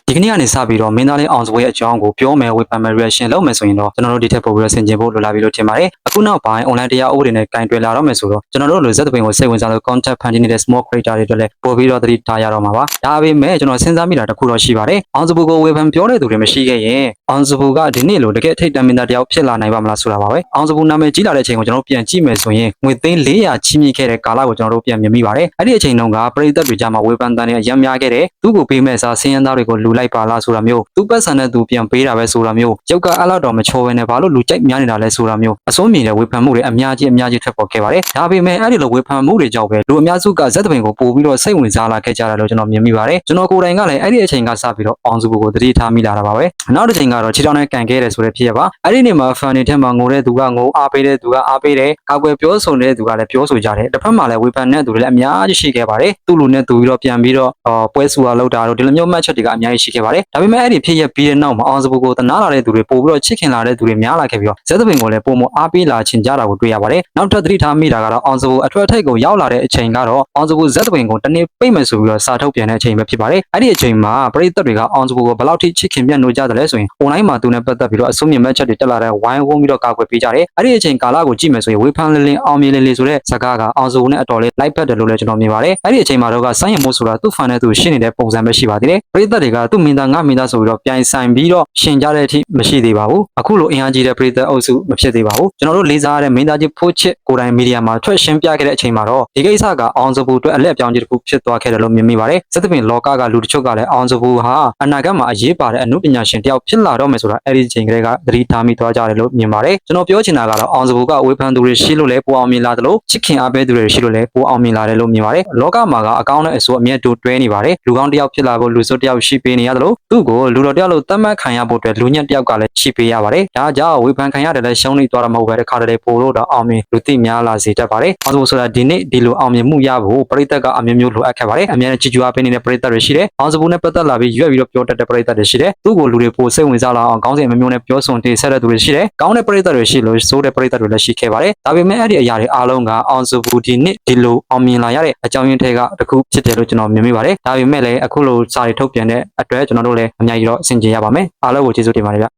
ဒီကနေ့ကနေစပြီးတော့မင်းသားလေးအောင်စပွဲရဲ့အကြောင်းကိုပြောမယ်ဝေဖန်မယ် reaction လုပ်မယ်ဆိုရင်တော့ကျွန်တော်တို့ဒီထက်ပိုပြီးတော့ဆင်ခြင်ဖို့လိုလာပြီလို့ထင်ပါတယ်အခုနောက်ပိုင်း online တရားဥပဒေနဲ့ကင်တွယ်လာတော့မယ်ဆိုတော့ကျွန်တော်တို့လိုဇက်သပင်ကိုစိတ်ဝင်စားလို့ content ဖန်တီးနေတဲ့ small creator တွေအတွက်လည်းပို့ပြီးတော့သတိထားရတော့မှာပါဒါပေမဲ့ကျွန်တော်စဉ်းစားမိတာတစ်ခုတော့ရှိပါတယ်အောင်စပွဲကိုဝေဖန်ပြောတဲ့သူတွေမရှိခဲ့ရင်အောင်စပွဲကဒီနေ့လိုတကယ်ထိတ်တန့်မင်းသားတယောက်ဖြစ်လာနိုင်ပါမလားဆိုတာပါပဲအောင်စပွဲနာမည်ကြီးလာတဲ့အချိန်ကိုကျွန်တော်တို့ပြန်ကြည့်မယ်ဆိုရင်ငွေသိန်း400ချီးမြှင့်ခဲ့တဲ့ကာလကိုကျွန်တော်တို့ပြန်မြင်မိပါတယ်အဲ့ဒီအချိန်တုန်းကပရိသတ်တွေကြားမှာဝေဖန်တန်တွေအများများခဲ့တယ်သူ့ကိုပေးမဲ့စားဆင်းရဲသားတွေကိုလူလိုက်ပါလားဆိုတာမျိုးသူပတ်စံတဲ့သူပြန်ပေးတာပဲဆိုတာမျိုးရုပ်ကအဲ့လောက်တော့မချောဘဲနဲ့ဘာလို့လူကြိုက်များနေတာလဲဆိုတာမျိုးအစိုးမြင်တဲ့ဝေဖန်မှုတွေအများကြီးထွက်ပေါ်ခဲ့ပါတယ်ဒါပေမဲ့အဲ့ဒီလိုဝေဖန်မှုတွေကြောင့်ပဲလူအများစုကဇက်သပင်ကိုပို့ပြီးတော့စိတ်ဝင်စားလာခဲ့ကြတယ်လို့ကျွန်တော်မြင်မိပါတယ်ကျွန်တော်ကိုယ်တိုင်ကလည်းအဲ့ဒီအချိန်ကစပြီးတော့အောင်စုကိုသတိထားမိလာတာပါပဲနောက်တစ်ချိန်ကတော့ခြေထောက်နဲ့ကန်ခဲ့တယ်ဆိုတဲ့ဖြစ်ရပါအဲ့ဒီနေ့မှာ fan တွေထဲမှာငိုတဲ့သူကငိုအားပေးတဲ့သူကအားပေးတယ်ကောက်ွယ်ပြောဆိုနေတဲ့သူကလည်းပြောဆိုကြတယ်တစ်ဖက်မှာလည်းဝေဖန်တဲ့သူတွေလည်းအများကြီးရှိခဲ့ပါတယ်သူ့လူနဲ့သူပြီးတော့ပြန်ပြီးတော့ပွဲစုဝါလောက်တာတို့ဒီလိုမျိုးမှတ်ချက်တွေကအများကြီးရှိခဲ့ပါတယ်ဒါပေမဲ့အဲ့ဒီဖြစ်ရပြီးတဲ့နောက်မှာအောင်စပူကိုတနာလာတဲ့သူတွေပို့ပြီးတော့ချစ်ခင်လာတဲ့သူတွေများလာခဲ့ပြီးတော့ဇက်သပင်ကိုလည်းပုံမအားပေးလာချင်ကြတာကိုတွေ့ရပါတယ်နောက်ထပ်သတိထားမိတာကတော့အောင်စပူအထွတ်အထိပ်ကိုရောက်လာတဲ့အချိန်ကတော့အောင်စပူဇက်သပင်ကိုတနေ့ပိတ်မယ်ဆိုပြီးတော့စာထုတ်ပြန်တဲ့အချိန်ပဲဖြစ်ပါတယ်အဲ့ဒီအချိန်မှာပရိသတ်တွေကအောင်စပူကိုဘယ်လောက်ထိချစ်ခင်မြတ်နိုးကြတယ်လဲဆိုရင် online မှာသူနဲ့ပတ်သက်ပြီးတော့အဆုံးမြင်မဲ့ချက်တွေတက်လာတဲ့ဝိုင်းဝန်းပြီးတော့ကာကွယ်ပေးကြတယ်အဲ့ဒီအချိန်ကာလကိုကြည့်မယ်ဆိုရင်ဝေဖန်လင်းလင်းအောင်မြင်လင်းလင်းဆိုတဲ့ဇာတ်ကားကအောင်စပူနဲ့အတော်လေးလိုက်ပတ်တယ်လို့လည်းကျွန်တော်မြင်ပါတယ်အဲ့ဒီအချိန်မှာတော့ဆိုင်းရမို့ဆိုတာသူ့ fan နဲ့သူရှင်းနေတဲ့ပုံစံပဲရှိပါသေးတယ်ပရိသတ်တွေကသူ့မင်းသားငါမင်းသားဆိုပြီးတော့ပြိုင်ဆိုင်ပြီးတော့ရှင်ကြတဲ့အထိမရှိသေးပါဘူးအခုလိုအင်အားကြီးတဲ့ပရိသတ်အုပ်စုမဖြစ်သေးပါဘူးကျွန်တော်တို့လေးစားရတဲ့မင်းသားကြီးဖိုးချစ်ကိုယ်တိုင်မီဒီယာမှာထွက်ရှင်းပြခဲ့တဲ့အချိန်မှာတော့ဒီကိစ္စကအောင်စပူအတွက်အလက်အပြောင်းကြီးတစ်ခုဖြစ်သွားခဲ့တယ်လို့မြင်မိပါတယ်စသဖြင့်လောကကလူတချို့ကလည်းအောင်စပူဟာအနာဂတ်မှာအရေးပါတဲ့အမှုပညာရှင်တယောက်ဖြစ်လာတော့မယ်ဆိုတာအဲ့ဒီချိန်ကလေးကသတိထားမိသွားကြတယ်လို့မြင်ပါတယ်ကျွန်တော်ပြောချင်တာကတော့အောင်စပူကဝေဖန်သူတွေရှိလို့လည်းပိုအောင်မြင်လာတယ်လို့ချစ်ခင်အားပေးသူတွေရှိလို့လည်းပိုအောင်မြင်လာတယ်လို့မြင်ပါတယ်လောကမှာကအကောင်းနဲ့အဆိုးအမြတ်တူတွဲနေပါတယ်လူကောင်းတယောက်ဖြစ်လာဖို့လူဆိုးတယောက်ရှိပေးနေရတယ်လို့သူ့ကိုလူတော်တယောက်လို့သတ်မှတ်ခံရဖို့အတွက်လူညံ့တယောက်ကလည်းရှိပေးရပါတယ်ဒါကြောင့်ဝေဖန်ခံရတယ်လည်းရှုံးနေသွားတာမဟုတ်ပဲတခါတည်းပို့လို့တော့အောင်မြင်လူသိများလာစေတတ်ပါတယ်အောင်စပူဆိုတာဒီနေ့ဒီလိုအောင်မြင်မှုရဖို့ပရိသတ်ကအမျိုးမျိုးလိုအပ်ခဲ့ပါတယ်အများနဲ့ချီကျူအားပေးနေတဲ့ပရိသတ်တွေရှိတယ်အောင်စပူနဲ့ပတ်သက်လာပြီးရွက်ပြီးတော့ပြောတတ်တဲ့ပရိသတ်တွေရှိတယ်သူ့ကိုလူတွေပိုစိတ်ဝင်စားလာအောင်ခေါင်းစဉ်အမျိုးမျိုးနဲ့ပြောဆိုတင်ဆက်တဲ့သူတွေရှိတယ်ကောင်းတဲ့ပရိသတ်တွေရှိလို့ဆိုးတဲ့ပရိသတ်တွေလည်းရှိခဲ့ပါတယ်ဒါပေမဲ့အဲ့ဒီအရာတွေအားလုံးကအောင်စပူဒီနေ့ဒီလိုအောင်မြင်လာရတဲ့အကြောင်းရင်းတွေကတစ်ခုဖြစ်တယ်လို့ကျွန်တော်မြင်မိပါတယ်ဒါပေမဲ့လည်းအခုလိုစာတွေထုတ်ပြန်တဲ့အတွက်ကျွန်တော်တို့လည်းအများကြီးတော့ဆင်ခြင်ရပါမယ်အားလုံးကိုကျေးဇူးတင်ပါတယ်ဗျ